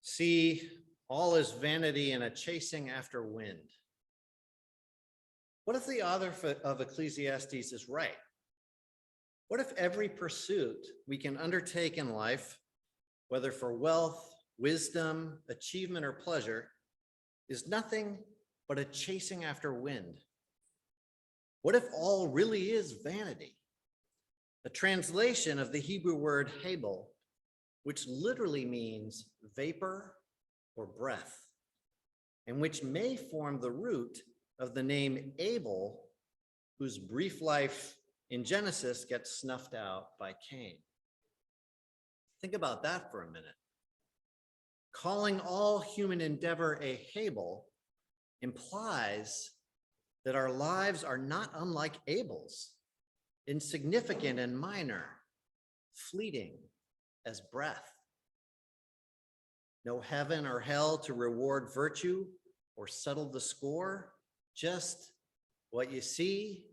See, all is vanity and a chasing after wind. What if the author of Ecclesiastes is right? What if every pursuit we can undertake in life, whether for wealth, wisdom, achievement, or pleasure, is nothing but a chasing after wind? What if all really is vanity? A translation of the Hebrew word hebel, which literally means vapor or breath, and which may form the root of the name Abel, whose brief life in Genesis gets snuffed out by Cain. Think about that for a minute. Calling all human endeavor a hebel implies that our lives are not unlike Abel's, insignificant and minor, fleeting as breath. No heaven or hell to reward virtue or settle the score. Just what you see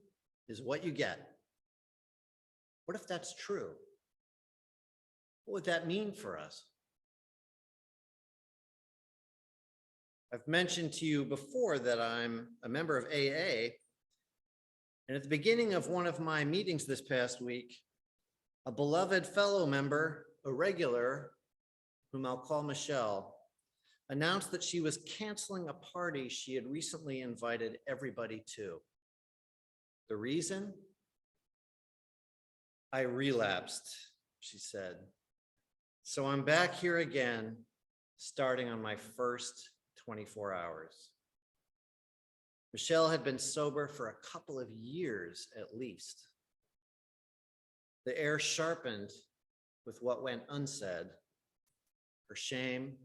is what you get. What if that's true? What would that mean for us? I've mentioned to you before that I'm a member of AA, and at the beginning of one of my meetings this past week, a beloved fellow member, a regular, whom I'll call Michelle, announced that she was canceling a party she had recently invited everybody to. The reason? I relapsed, she said. So I'm back here again, starting on my first 24 hours. Michelle had been sober for a couple of years at least. The air sharpened with what went unsaid: her shame,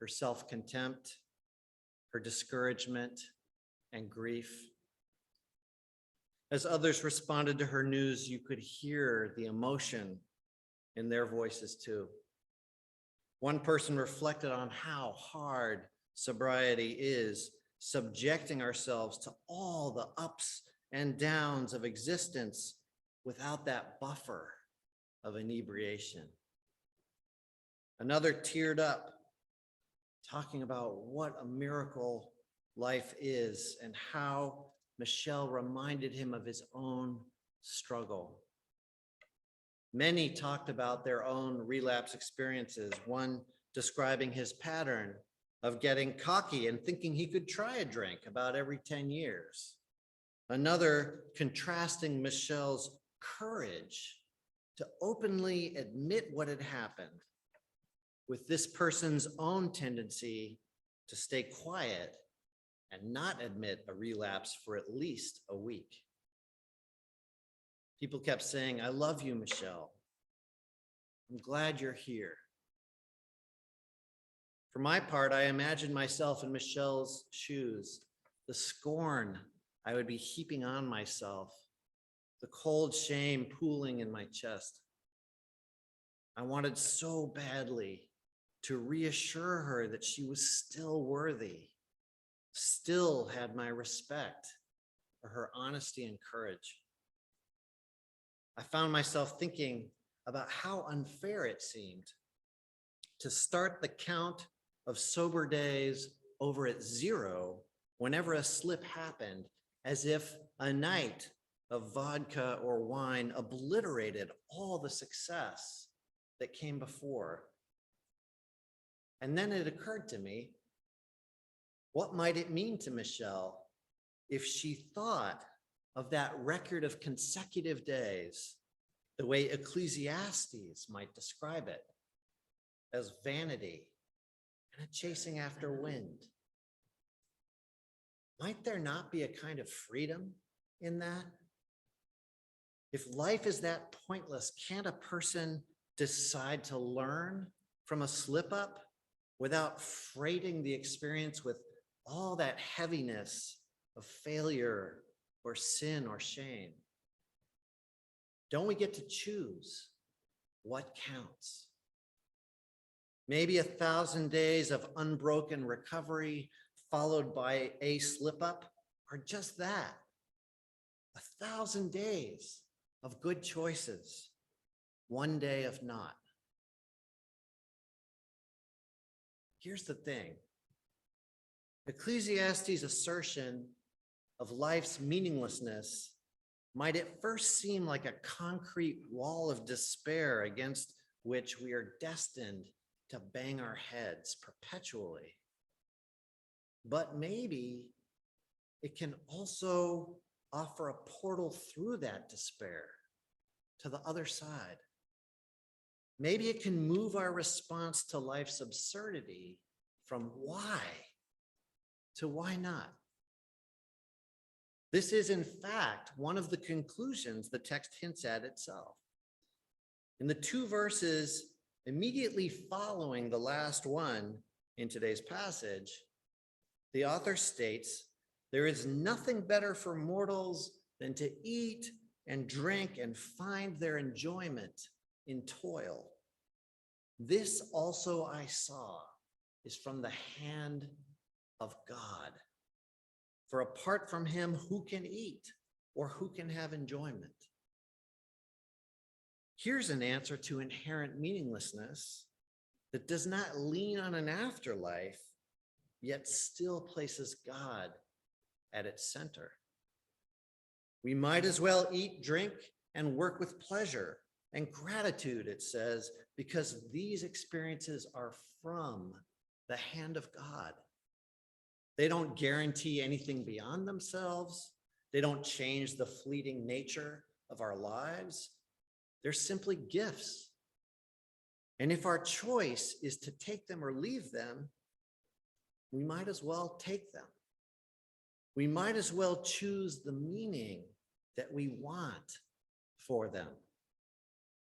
her self-contempt, her discouragement and grief. As others responded to her news, you could hear the emotion in their voices too. One person reflected on how hard sobriety is, subjecting ourselves to all the ups and downs of existence without that buffer of inebriation. Another teared up, talking about what a miracle life is and how Michelle reminded him of his own struggle. Many talked about their own relapse experiences, one describing his pattern of getting cocky and thinking he could try a drink about every 10 years. Another contrasting Michelle's courage to openly admit what had happened with this person's own tendency to stay quiet and not admit a relapse for at least a week. People kept saying, "I love you, Michelle. I'm glad you're here." For my part, I imagined myself in Michelle's shoes, the scorn I would be heaping on myself, the cold shame pooling in my chest. I wanted so badly to reassure her that she was still worthy, still had my respect for her honesty and courage. I found myself thinking about how unfair it seemed to start the count of sober days over at 0 whenever a slip happened, as if a night of vodka or wine obliterated all the success that came before. And then it occurred to me, what might it mean to Michelle if she thought of that record of consecutive days the way Ecclesiastes might describe it, as vanity and a chasing after wind? Might there not be a kind of freedom in that? If life is that pointless, can't a person decide to learn from a slip up without freighting the experience with all that heaviness of failure or sin or shame? Don't we get to choose what counts? Maybe 1,000 days of unbroken recovery followed by a slip up are just that. 1,000 days of good choices, one day of not. here's the thing. Ecclesiastes' assertion of life's meaninglessness might at first seem like a concrete wall of despair against which we are destined to bang our heads perpetually. But maybe it can also offer a portal through that despair to the other side. Maybe it can move our response to life's absurdity from why to why not. This is, in fact, one of the conclusions the text hints at itself. In the two verses immediately following the last one in today's passage, the author states, "There is nothing better for mortals than to eat and drink and find their enjoyment in toil. This also I saw is from the hand of God. For apart from him, who can eat or who can have enjoyment?" Here's an answer to inherent meaninglessness that does not lean on an afterlife, yet still places God at its center. We might as well eat, drink, and work with pleasure and gratitude, it says, because these experiences are from the hand of God. They don't guarantee anything beyond themselves. They don't change the fleeting nature of our lives. They're simply gifts. And if our choice is to take them or leave them, we might as well take them. We might as well choose the meaning that we want for them.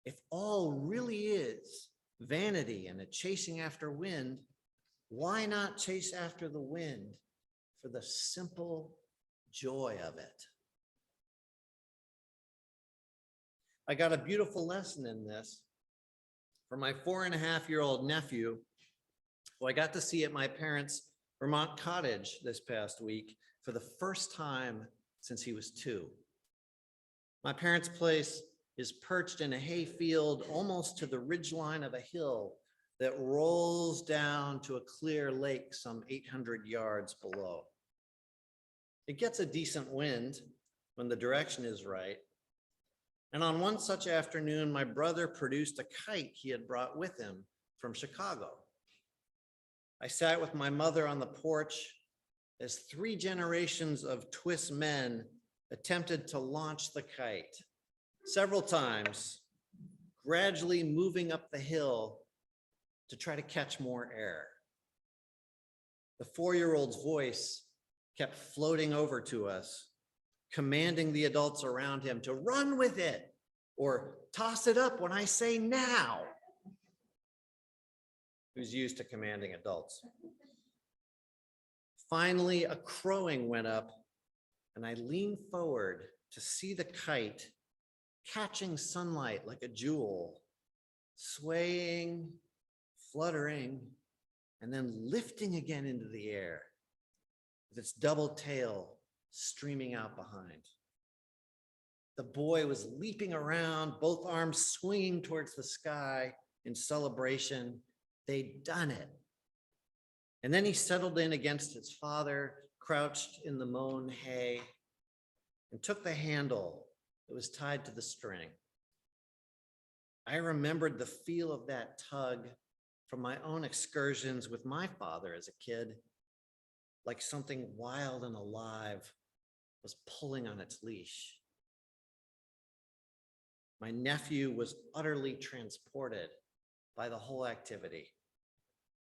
If all really is vanity and a chasing after wind, why not chase after the wind for the simple joy of it? I got a beautiful lesson in this from my 4.5-year-old nephew, who I got to see at my parents' Vermont cottage this past week for the first time since he was 2. My parents' place is perched in a hay field almost to the ridgeline of a hill that rolls down to a clear lake some 800 yards below. It gets a decent wind when the direction is right. And on one such afternoon, my brother produced a kite he had brought with him from Chicago. I sat with my mother on the porch as 3 generations of Twiss men attempted to launch the kite several times, gradually moving up the hill to try to catch more air. The 4-year-old's voice kept floating over to us, commanding the adults around him to run with it or toss it up when I say now. He was used to commanding adults. Finally, a crowing went up, and I leaned forward to see the kite catching sunlight like a jewel, swaying, fluttering, and then lifting again into the air with its double tail streaming out behind. The boy was leaping around, both arms swinging towards the sky in celebration. They'd done it. And then he settled in against his father, crouched in the mown hay, and took the handle that was tied to the string. I remembered the feel of that tug from my own excursions with my father as a kid, like something wild and alive was pulling on its leash. My nephew was utterly transported by the whole activity.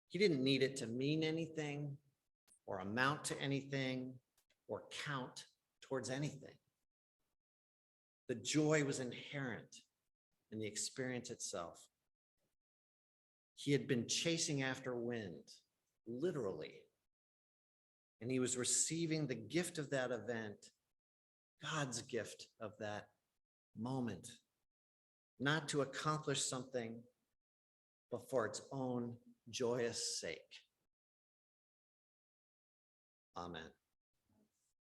He didn't need it to mean anything or amount to anything or count towards anything. The joy was inherent in the experience itself. He had been chasing after wind, literally, and he was receiving the gift of that event, God's gift of that moment, not to accomplish something, but for its own joyous sake. Amen.